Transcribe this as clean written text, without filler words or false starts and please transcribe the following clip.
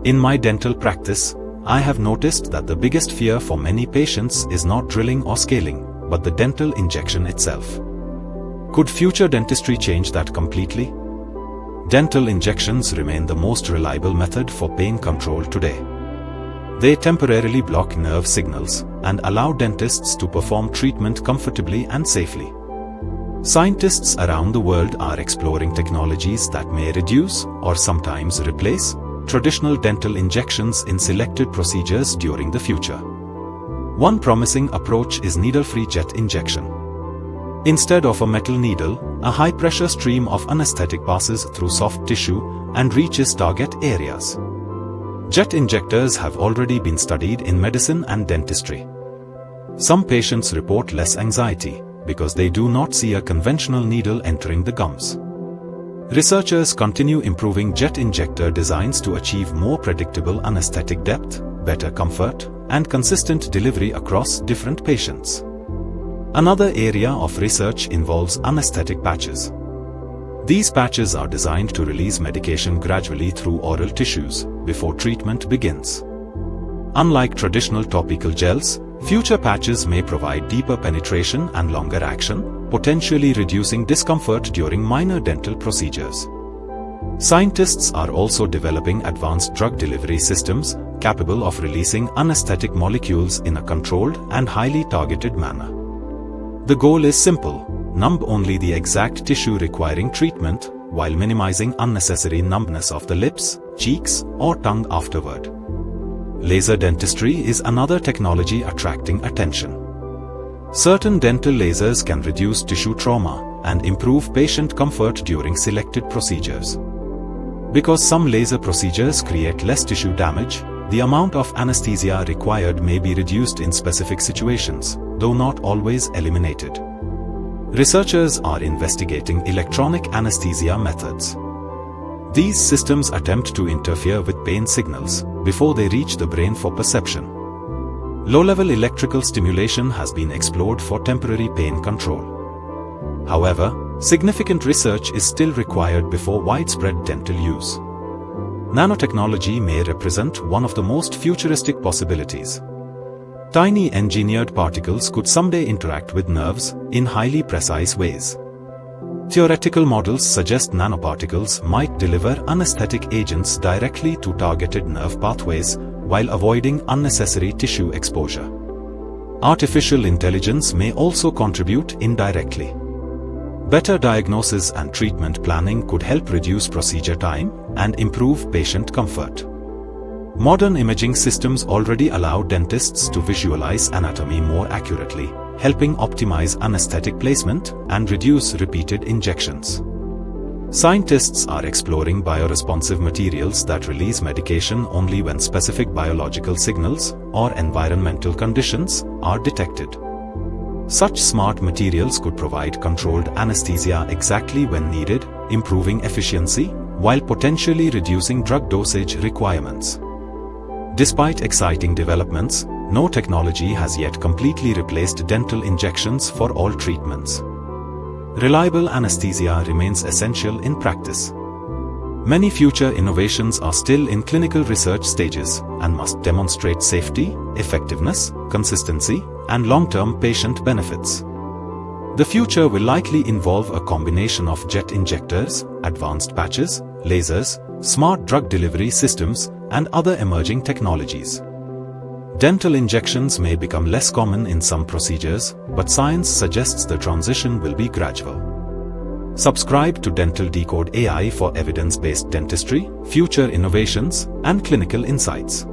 In my dental practice, I have noticed that the biggest fear for many patients is not drilling or scaling, but the dental injection itself. Could future dentistry change that completely? Dental injections remain the most reliable method for pain control today. They temporarily block nerve signals and allow dentists to perform treatment comfortably and safely. Scientists around the world are exploring technologies that may reduce, or sometimes replace, traditional dental injections in selected procedures during the future. One promising approach is needle-free jet injection. Instead of a metal needle, a high-pressure stream of anesthetic passes through soft tissue and reaches target areas. Jet injectors have already been studied in medicine and dentistry. Some patients report less anxiety because they do not see a conventional needle entering the gums. Researchers continue improving jet injector designs to achieve more predictable anesthetic depth, better comfort, and consistent delivery across different patients. Another area of research involves anesthetic patches. These patches are designed to release medication gradually through oral tissues before treatment begins. Unlike traditional topical gels, future patches may provide deeper penetration and longer action, potentially reducing discomfort during minor dental procedures. Scientists are also developing advanced drug delivery systems capable of releasing anesthetic molecules in a controlled and highly targeted manner. The goal is simple: numb only the exact tissue requiring treatment, while minimizing unnecessary numbness of the lips, cheeks, or tongue afterward. Laser dentistry is another technology attracting attention. Certain dental lasers can reduce tissue trauma and improve patient comfort during selected procedures. Because some laser procedures create less tissue damage, the amount of anesthesia required may be reduced in specific situations, though not always eliminated. Researchers are investigating electronic anesthesia methods. These systems attempt to interfere with pain signals before they reach the brain for perception. Low-level electrical stimulation has been explored for temporary pain control. However, significant research is still required before widespread dental use. Nanotechnology may represent one of the most futuristic possibilities. Tiny engineered particles could someday interact with nerves in highly precise ways. Theoretical models suggest nanoparticles might deliver anesthetic agents directly to targeted nerve pathways while avoiding unnecessary tissue exposure. Artificial intelligence may also contribute indirectly. Better diagnosis and treatment planning could help reduce procedure time and improve patient comfort. Modern imaging systems already allow dentists to visualize anatomy more accurately, helping optimize anesthetic placement and reduce repeated injections. Scientists are exploring bioresponsive materials that release medication only when specific biological signals or environmental conditions are detected. Such smart materials could provide controlled anesthesia exactly when needed, improving efficiency while potentially reducing drug dosage requirements. Despite exciting developments, no technology has yet completely replaced dental injections for all treatments. Reliable anesthesia remains essential in practice. Many future innovations are still in clinical research stages and must demonstrate safety, effectiveness, consistency, and long-term patient benefits. The future will likely involve a combination of jet injectors, advanced patches, lasers, smart drug delivery systems, and other emerging technologies. Dental injections may become less common in some procedures, but science suggests the transition will be gradual. Subscribe to Dental Decode AI for evidence-based dentistry, future innovations, and clinical insights.